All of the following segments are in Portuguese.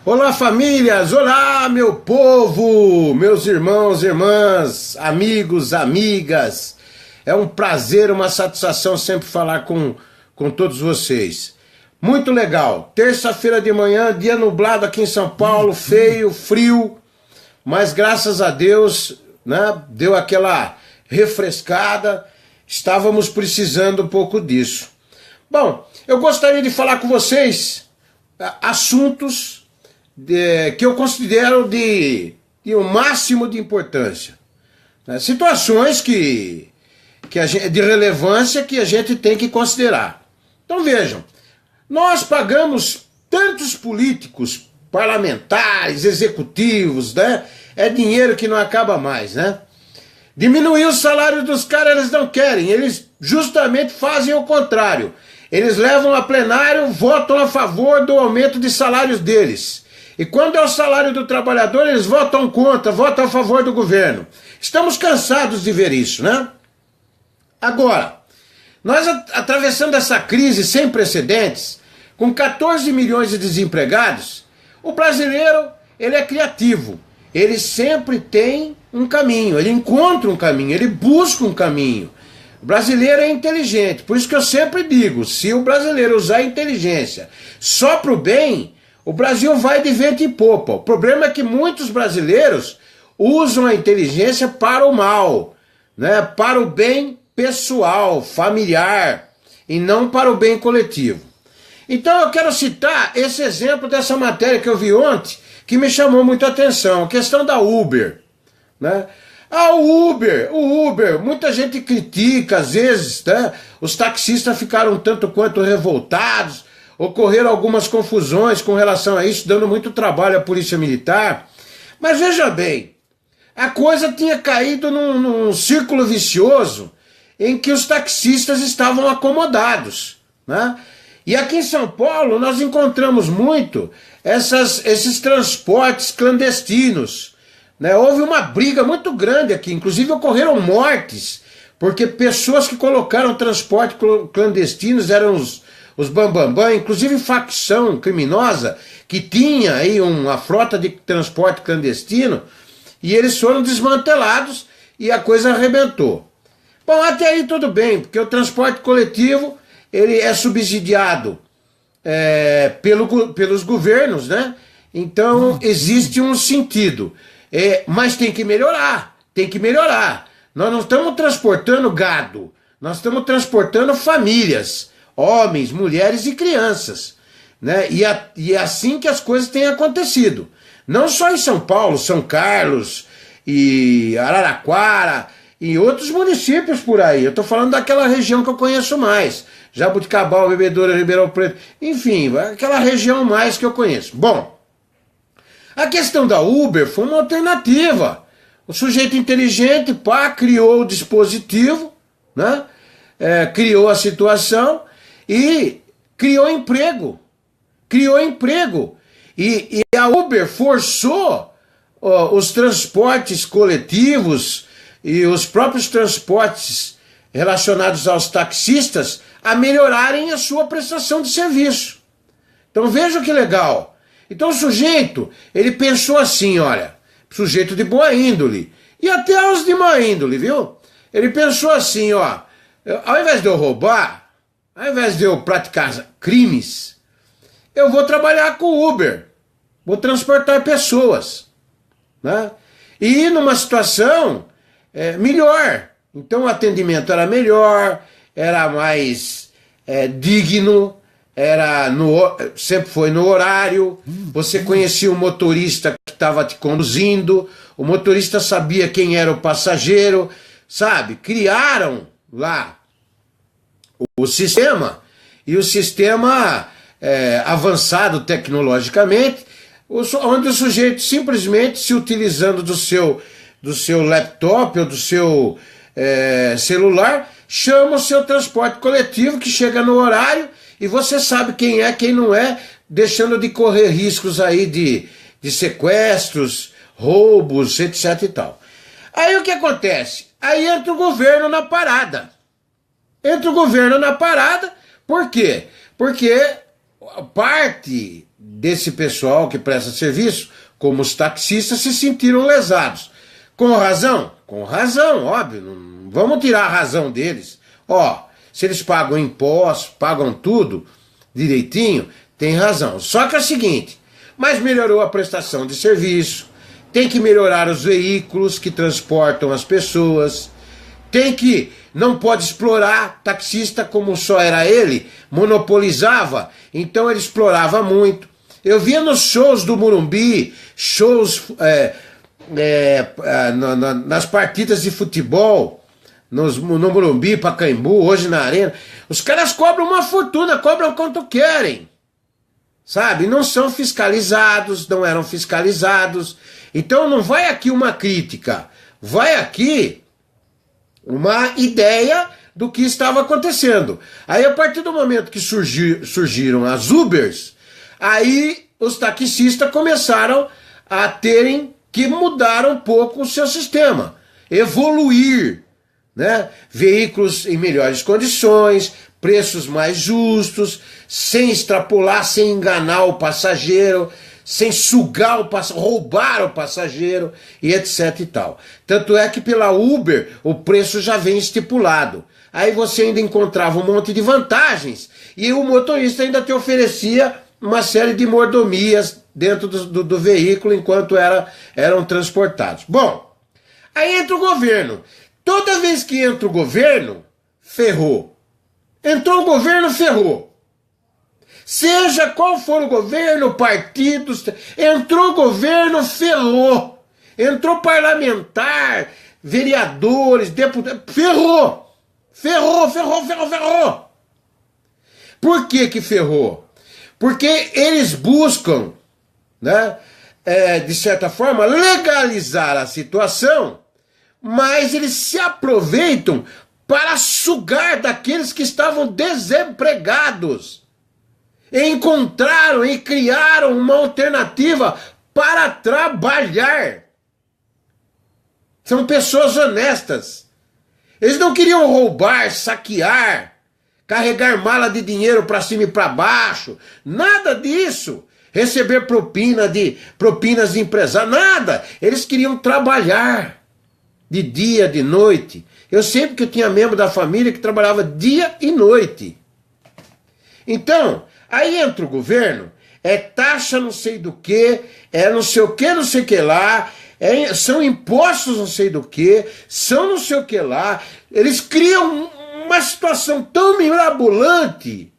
Olá, famílias! Olá, meu povo! Meus irmãos, irmãs, amigos, amigas. É um prazer, uma satisfação sempre falar com todos vocês. Muito legal. Terça-feira de manhã, dia nublado aqui em São Paulo, feio, frio, mas graças a Deus, né, deu aquela refrescada. Estávamos precisando um pouco disso. Bom, eu gostaria de falar com vocês assuntos que eu considero de um máximo de importância. Situações de relevância que a gente tem que considerar. Então vejam, nós pagamos tantos políticos, parlamentares, executivos, né? É dinheiro que não acaba mais, né? Diminuir o salário dos caras eles não querem, eles justamente fazem o contrário. Eles levam a plenário, votam a favor do aumento de salários deles. E quando é o salário do trabalhador, eles votam contra, votam a favor do governo. Estamos cansados de ver isso, né? Agora, nós atravessando essa crise sem precedentes, com 14 milhões de desempregados, o brasileiro, ele é criativo. Ele sempre tem um caminho, ele encontra um caminho, ele busca um caminho. O brasileiro é inteligente, por isso que eu sempre digo, se o brasileiro usar a inteligência só para o bem, o Brasil vai de vento em popa. O problema é que muitos brasileiros usam a inteligência para o mal, né? Para o bem pessoal, familiar, e não para o bem coletivo. Então eu quero citar esse exemplo dessa matéria que eu vi ontem, que me chamou muito a atenção, a questão da Uber, né? O Uber, muita gente critica, às vezes, né? Os taxistas ficaram tanto quanto revoltados, ocorreram algumas confusões com relação a isso, dando muito trabalho à polícia militar. Mas veja bem, a coisa tinha caído num círculo vicioso em que os taxistas estavam acomodados, né? E aqui em São Paulo nós encontramos muito esses transportes clandestinos, né? Houve uma briga muito grande aqui, inclusive ocorreram mortes, porque pessoas que colocaram transporte clandestinos eram os bambambam, inclusive facção criminosa que tinha aí uma frota de transporte clandestino, e eles foram desmantelados e a coisa arrebentou. Bom, até aí tudo bem, porque o transporte coletivo ele é subsidiado pelos governos, né? Então existe um sentido, mas tem que melhorar, tem que melhorar. Nós não estamos transportando gado, nós estamos transportando famílias, homens, mulheres e crianças, né? E é assim que as coisas têm acontecido. Não só em São Paulo, São Carlos e Araraquara e outros municípios por aí. Eu estou falando daquela região que eu conheço mais. Jabuticabal, Bebedouro, Ribeirão Preto, enfim, aquela região mais que eu conheço. Bom, a questão da Uber foi uma alternativa. O sujeito inteligente, criou o dispositivo, né? Criou a situação e criou emprego. Criou emprego. E a Uber forçou os transportes coletivos e os próprios transportes relacionados aos taxistas a melhorarem a sua prestação de serviço. Então veja que legal. Então o sujeito, ele pensou assim, olha, sujeito de boa índole, e até os de má índole, viu? Ele pensou assim, ó, ao invés de eu roubar, ao invés de eu praticar crimes, eu vou trabalhar com o Uber, vou transportar pessoas, né? E numa situação melhor. Então o atendimento era melhor, era mais digno, sempre foi no horário, você conhecia o motorista que estava te conduzindo, o motorista sabia quem era o passageiro, sabe? Criaram lá o sistema, e o sistema avançado tecnologicamente, onde o sujeito simplesmente se utilizando do seu laptop ou do seu celular, chama o seu transporte coletivo que chega no horário e você sabe quem é, quem não é, deixando de correr riscos aí de sequestros, roubos, etc e tal. Aí o que acontece? Aí entra o governo na parada. Entra o governo na parada, por quê? Porque parte desse pessoal que presta serviço, como os taxistas, se sentiram lesados. Com razão? Com razão, óbvio. Não vamos tirar a razão deles. Ó, se eles pagam impostos, pagam tudo direitinho, tem razão. Só que é o seguinte, mas melhorou a prestação de serviço, tem que melhorar os veículos que transportam as pessoas, não pode explorar taxista como só era ele, monopolizava, então ele explorava muito. Eu via nos shows do Morumbi, nas partidas de futebol, no Morumbi, Pacaembu, hoje na Arena, os caras cobram uma fortuna, cobram quanto querem, sabe? Não são fiscalizados, não eram fiscalizados. Então não vai aqui uma crítica, vai aqui uma ideia do que estava acontecendo. Aí a partir do momento que surgiram as Ubers, aí os taxistas começaram a terem que mudar um pouco o seu sistema, evoluir, né? Veículos em melhores condições, preços mais justos, sem extrapolar, sem enganar o passageiro, sem sugar o passageiro, roubar o passageiro e etc e tal. Tanto é que pela Uber o preço já vem estipulado. Aí você ainda encontrava um monte de vantagens e o motorista ainda te oferecia uma série de mordomias dentro do veículo enquanto eram transportados. Bom, aí entra o governo. Toda vez que entra o governo, ferrou. Entrou o governo, ferrou. Seja qual for o governo, partidos, entrou o governo, ferrou. Entrou parlamentar, vereadores, deputados, ferrou. Ferrou. Por que ferrou? Porque eles buscam, né, de certa forma, legalizar a situação, mas eles se aproveitam para sugar daqueles que estavam desempregados. Encontraram e criaram uma alternativa para trabalhar. São pessoas honestas. Eles não queriam roubar, saquear, carregar mala de dinheiro para cima e para baixo, nada disso. Receber propinas de empresário, nada. Eles queriam trabalhar de dia, de noite. Eu sei porque eu tinha membro da família que trabalhava dia e noite. Então, aí entra o governo, é taxa não sei do que, é não sei o que, não sei o que lá, são impostos não sei do que, são não sei o que lá. Eles criam uma situação tão mirabolante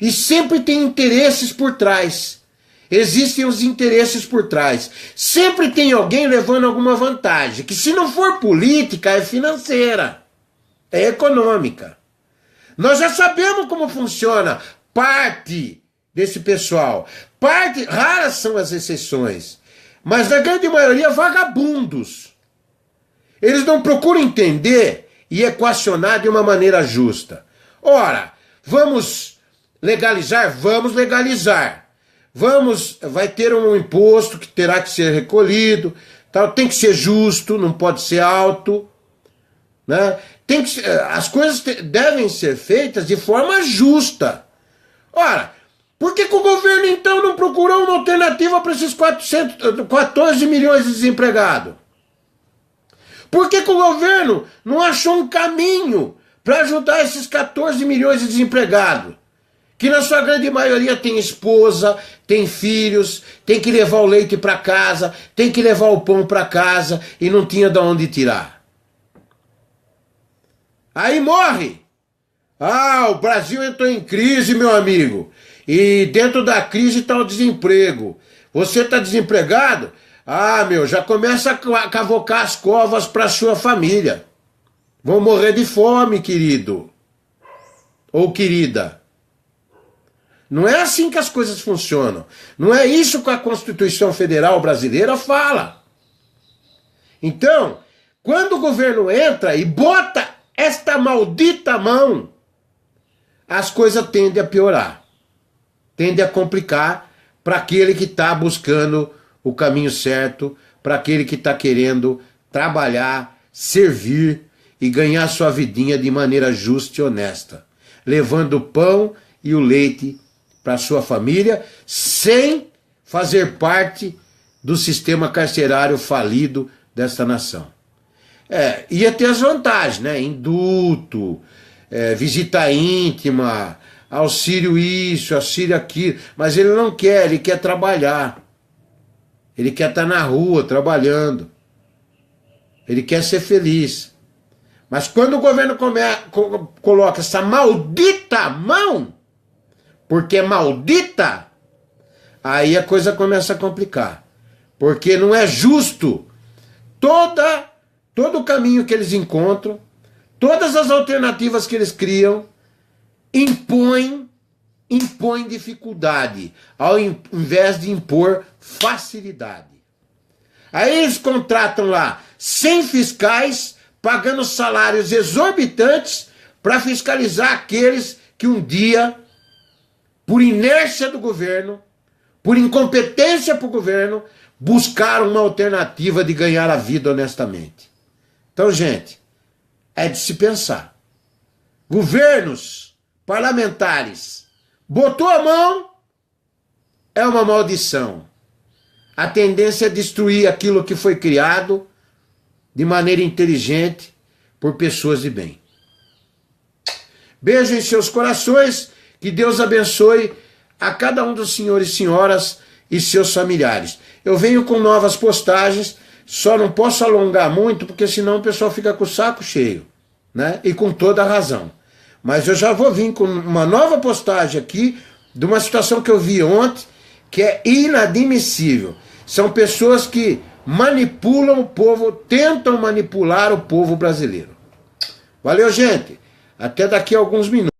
e sempre tem interesses por trás. Existem os interesses por trás. Sempre tem alguém levando alguma vantagem, que se não for política, é financeira, é econômica. Nós já sabemos como funciona parte desse pessoal. Raras são as exceções, mas na grande maioria vagabundos. Eles não procuram entender e equacionar de uma maneira justa. Ora, vamos legalizar? Vamos legalizar. Vai ter um imposto que terá que ser recolhido, tal, tem que ser justo, não pode ser alto, né? As coisas devem ser feitas de forma justa. Ora, por que o governo então não procurou uma alternativa para esses 14 milhões de desempregados? Por que o governo não achou um caminho para ajudar esses 14 milhões de desempregados? Que na sua grande maioria tem esposa, tem filhos, tem que levar o leite para casa, tem que levar o pão para casa e não tinha de onde tirar. Aí morre. Ah, o Brasil entrou em crise, meu amigo. E dentro da crise está o desemprego. Você está desempregado? Ah, já começa a cavocar as covas para sua família. Vão morrer de fome, querido. Ou querida. Não é assim que as coisas funcionam. Não é isso que a Constituição Federal Brasileira fala. Então, quando o governo entra e bota esta maldita mão, as coisas tendem a piorar. Tendem a complicar para aquele que está buscando o caminho certo, para aquele que está querendo trabalhar, servir e ganhar sua vidinha de maneira justa e honesta, levando o pão e o leite para sua família, sem fazer parte do sistema carcerário falido desta nação. Ia ter as vantagens, né? Indulto, visita íntima, auxílio isso, auxílio aquilo, mas ele não quer, ele quer trabalhar. Ele quer estar na rua trabalhando. Ele quer ser feliz. Mas quando o governo coloca essa maldita mão, porque é maldita, aí a coisa começa a complicar. Porque não é justo todo o caminho que eles encontram, todas as alternativas que eles criam, impõem dificuldade, ao invés de impor facilidade. Aí eles contratam lá 100 fiscais, pagando salários exorbitantes para fiscalizar aqueles que um dia, por inércia do governo, por incompetência para o governo, buscaram uma alternativa de ganhar a vida honestamente. Então, gente, é de se pensar. Governos parlamentares, botou a mão, é uma maldição. A tendência é destruir aquilo que foi criado de maneira inteligente por pessoas de bem. Beijo em seus corações, que Deus abençoe a cada um dos senhores e senhoras e seus familiares. Eu venho com novas postagens, só não posso alongar muito, porque senão o pessoal fica com o saco cheio, né? E com toda a razão. Mas eu já vou vir com uma nova postagem aqui, de uma situação que eu vi ontem, que é inadmissível. São pessoas que manipulam o povo, tentam manipular o povo brasileiro. Valeu, gente. Até daqui a alguns minutos.